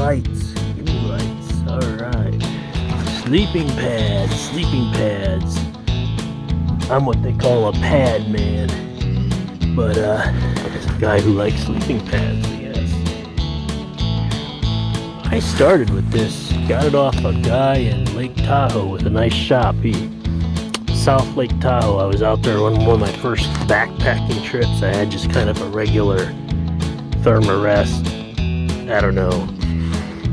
lights. Give me lights. Alright. Sleeping pads. Sleeping pads. I'm what they call a pad man. But, it's a guy who likes sleeping pads, I guess. I started with this. Got it off a guy in Lake Tahoe with a nice shop. South Lake Tahoe. I was out there on one of my first backpacking trips. I had just kind of a regular Thermarest. I don't know,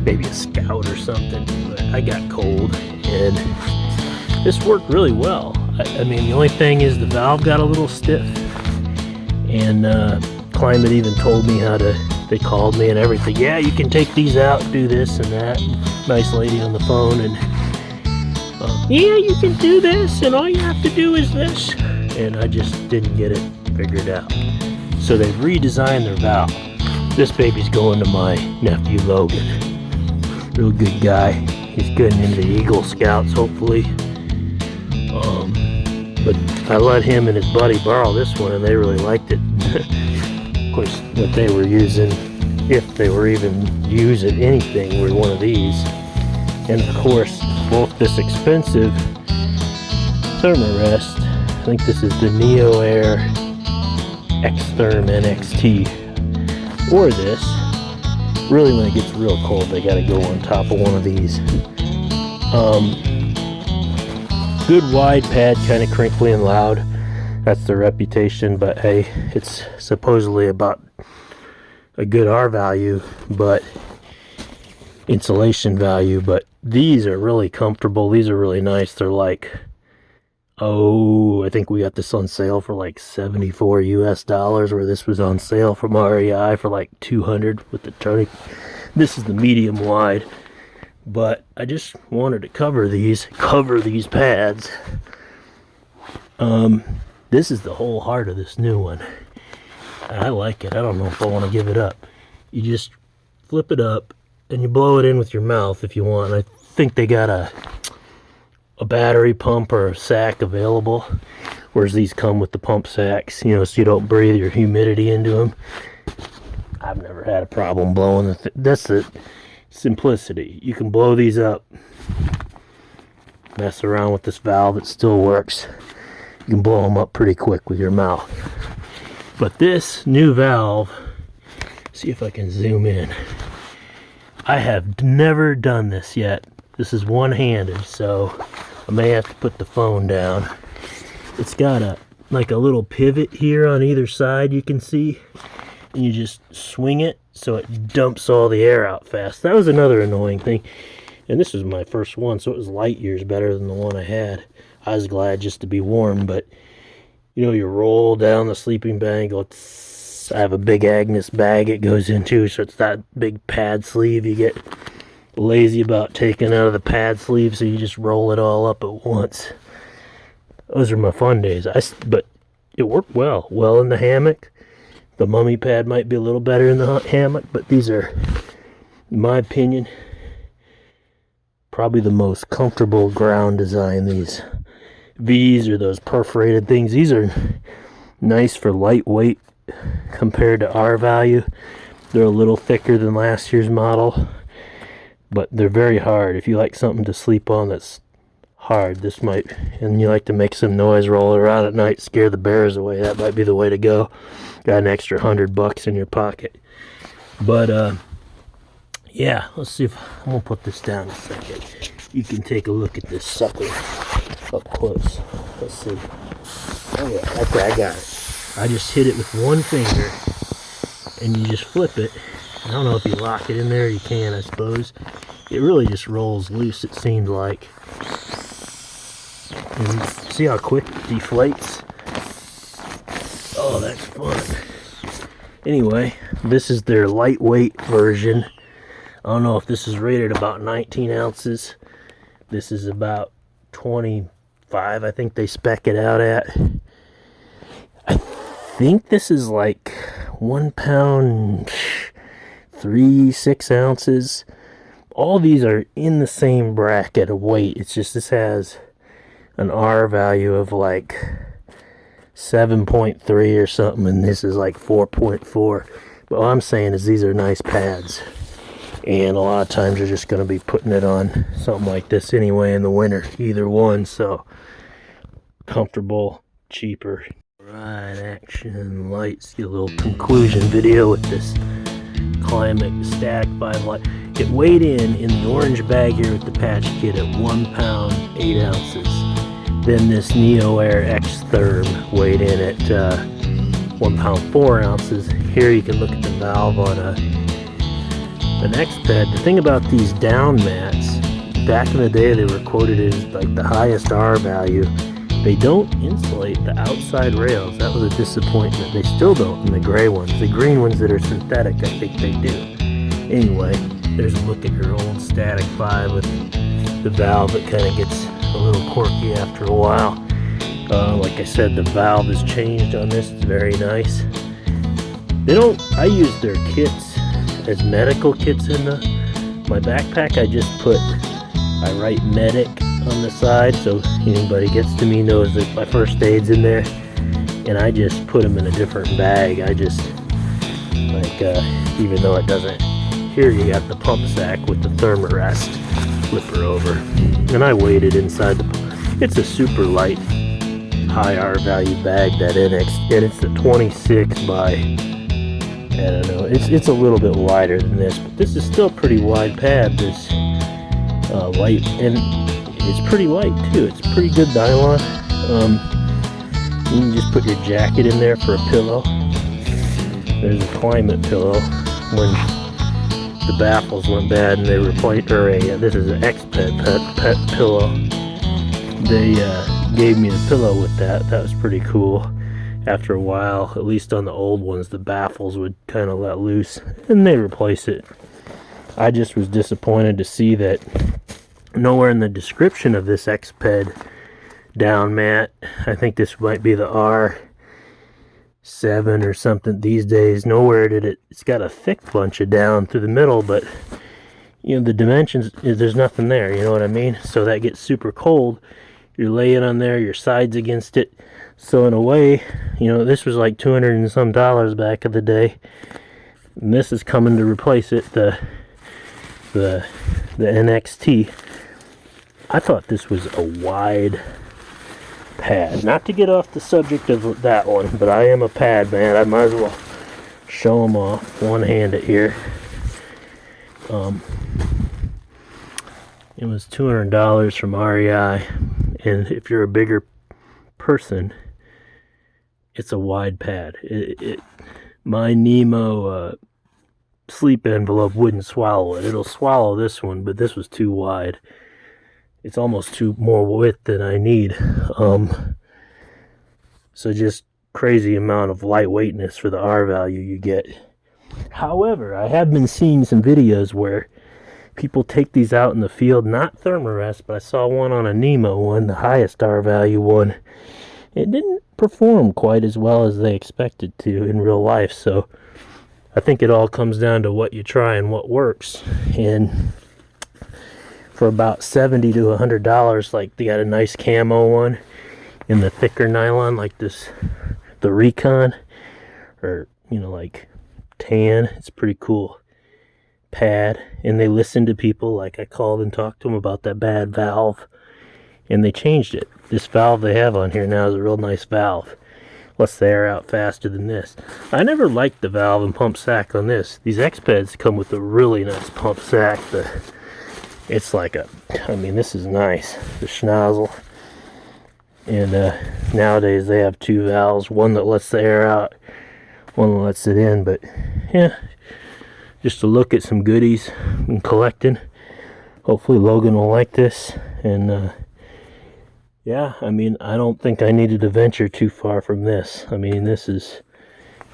maybe a Scout or something, but I got cold and this worked really well. I mean, the only thing is the valve got a little stiff, and Klymit even told me how to, they called me and everything. Yeah, you can take these out, do this and that. Nice lady on the phone, and yeah, you can do this, and all you have to do is this. And I just didn't get it figured out. So they've redesigned their valve. This baby's going to my nephew Logan. Real good guy. He's getting into Eagle Scouts, hopefully. But I let him and his buddy borrow this one, and they really liked it. Of course, what they were using, if they were even using anything, were one of these. And of course, both this expensive Thermarest, I think this is the Neo Air X-Thrrm NXT, or this. Really, when it gets real cold, they gotta go on top of one of these. Good wide pad, kind of crinkly and loud. That's their reputation, but hey, it's supposedly about a good R value, but insulation value. But these are really comfortable. These are really nice. They're like, oh, I think we got this on sale for like $74 US, where this was on sale from REI for like 200 with the turning. This is the medium wide, but I just wanted to cover these pads. This is the whole heart of this new one. I like it. I don't know if I want to give it up. You just flip it up and you blow it in with your mouth if you want. I think they got a battery pump or a sack available, whereas these come with the pump sacks, you know, so you don't breathe your humidity into them. I've never had a problem blowing that's the simplicity. You can blow these up, mess around with this valve, it still works. You can blow them up pretty quick with your mouth. But this new valve, see if I can zoom in. I have never done this yet. This is one-handed, so I may have to put the phone down. It's got like a little pivot here on either side, you can see, and you just swing it so it dumps all the air out fast. That was another annoying thing, and this was my first one, so it was light years better than the one I had. I was glad just to be warm, but you know, you roll down the sleeping bag and go, tss. I have a big Agnes bag it goes into, so it's that big pad sleeve. You get lazy about taking out of the pad sleeve, so you just roll it all up at once. Those are my fun days. But it worked well in the hammock. The mummy pad might be a little better in the hammock, but these are, in my opinion, probably the most comfortable ground design. These V's or those perforated things, these are nice for lightweight compared to R value. They're a little thicker than last year's model, but they're very hard. If you like something to sleep on that's hard, this might, and you like to make some noise, roll around at night, scare the bears away, that might be the way to go. Got an extra $100 in your pocket. But yeah, let's see if I'm gonna put this down a second. You can take a look at this sucker up close. Let's see. Oh yeah, okay, I got it. I just hit it with one finger, and you just flip it. I don't know if you lock it in there, you can, I suppose. It really just rolls loose, it seems like. And see how quick it deflates? Oh, that's fun. Anyway, this is their lightweight version. I don't know if this is rated about 19 ounces. This is about 25, I think they spec it out at. I think this is like 1 pound, 6 ounces. All these are in the same bracket of weight. It's just this has an R value of like 7.3 or something, and this is like 4.4. But all I'm saying is these are nice pads. And a lot of times you're just going to be putting it on something like this anyway in the winter, either one. So comfortable, cheaper. Right, action lights. Get a little conclusion video with this Klymit Static 5 light. It weighed in the orange bag here with the patch kit at 1 pound 8 ounces. Then this Neo Air X-Thrrm weighed in at 1 pound 4 ounces. Here you can look at the valve on an Exped. The thing about these down mats, back in the day they were quoted as like the highest R value. They don't insulate the outside rails. That was a disappointment. They still don't in the gray ones. The green ones that are synthetic, I think they do. Anyway, there's a look at your old Static 5 with the valve that kind of gets a little quirky after a while. Like I said, the valve is changed on this. It's very nice. I use their kits as medical kits in my backpack. I write medic on the side so anybody gets to me knows that my first aid's in there, and I just put them in a different bag. I just even though it doesn't, here you got the pump sack with the Thermarest, flip her over, and I weighed it inside it's a super light high R value bag, that NX, and it's a 26 by, I don't know, it's a little bit wider than this, but this is still a pretty wide pad, this light, and it's pretty light too. It's pretty good nylon. You can just put your jacket in there for a pillow. There's a Klymit pillow. When the baffles went bad and they replaced, this is an Exped pet pillow. They gave me the pillow with that. That was pretty cool. After a while, at least on the old ones, the baffles would kind of let loose and they replace it. I just was disappointed to see that nowhere in the description of this Exped down mat, I think this might be the R7 or something these days, nowhere did it's got a thick bunch of down through the middle, but you know, the dimensions, there's nothing there, you know what I mean? So that gets super cold, you're laying on there, your side's against it, so in a way, you know, this was like $200 and some back in the day, and this is coming to replace it, the NXT. I thought this was a wide pad. Not to get off the subject of that one, but I am a pad man. I might as well show them off one-handed here. It was $200 from REI, and if you're a bigger person, it's a wide pad. My Nemo sleep envelope wouldn't swallow it. It'll swallow this one, but this was too wide. It's almost too more width than I need. So just crazy amount of lightweightness for the R value you get. However, I have been seeing some videos where people take these out in the field, not Thermarest, but I saw one on a Nemo one, the highest R value one. It didn't perform quite as well as they expected to in real life, so I think it all comes down to what you try and what works. And for about $70 to $100, like they got a nice camo one in the thicker nylon, like this, the Recon, or you know, like tan. It's pretty cool pad, and they listened to people. Like I called and talked to them about that bad valve, and they changed it. This valve they have on here now is a real nice valve. Lets the air out faster than this. I never liked the valve and pump sack on this. These Expeds come with a really nice pump sack. It's like I mean, this is nice. The schnozzle. And nowadays they have two valves. One that lets the air out, one that lets it in. But yeah, just to look at some goodies I'm collecting. Hopefully Logan will like this. And yeah, I mean, I don't think I needed to venture too far from this. I mean, this is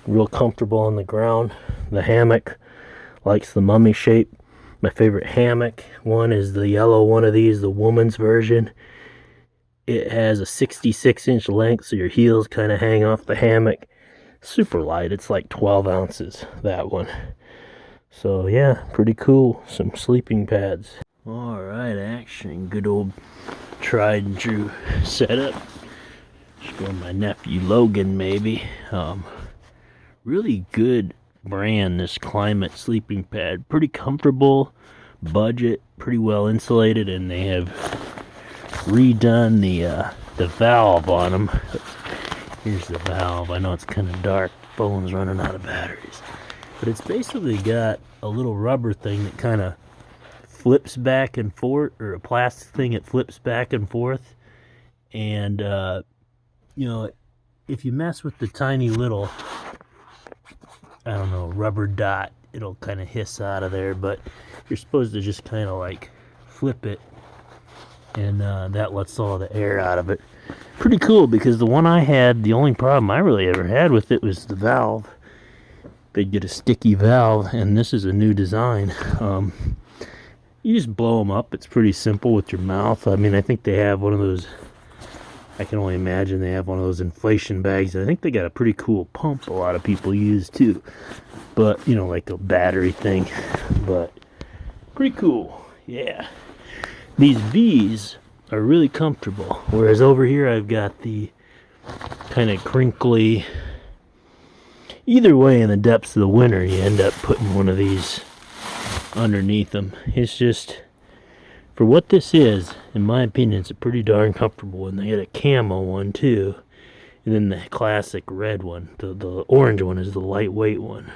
real comfortable on the ground. The hammock likes the mummy shape. My favorite hammock one is the yellow one of these, the woman's version. It has a 66-inch length, so your heels kind of hang off the hammock. Super light. It's like 12 ounces, that one. So yeah, pretty cool. Some sleeping pads. Alright, action. Good old tried and true setup. Just for my nephew Logan, maybe. Really good brand, this Klymit sleeping pad. Pretty comfortable, budget, pretty well insulated, and they have redone the valve on them. Here's the valve. I know it's kind of dark. Phone's running out of batteries. But it's basically got a little rubber thing that kind of flips back and forth, or a plastic thing that flips back and forth. And, you know, if you mess with the tiny little, I don't know, rubber dot, it'll kind of hiss out of there. But you're supposed to just kind of like flip it, and that lets all the air out of it. Pretty cool, because the one I had, the only problem I really ever had with it was the valve. They'd get a sticky valve, and this is a new design. You just blow them up. It's pretty simple with your mouth. I mean, I think they have one of those, I can only imagine they have one of those inflation bags. I think they got a pretty cool pump a lot of people use too. But, you know, like a battery thing. But pretty cool. Yeah. These V's are really comfortable. Whereas over here I've got the kind of crinkly. Either way, in the depths of the winter, you end up putting one of these underneath them. It's just, for what this is, in my opinion, it's a pretty darn comfortable one. They got a camo one too, and then the classic red one. The orange one is the lightweight one.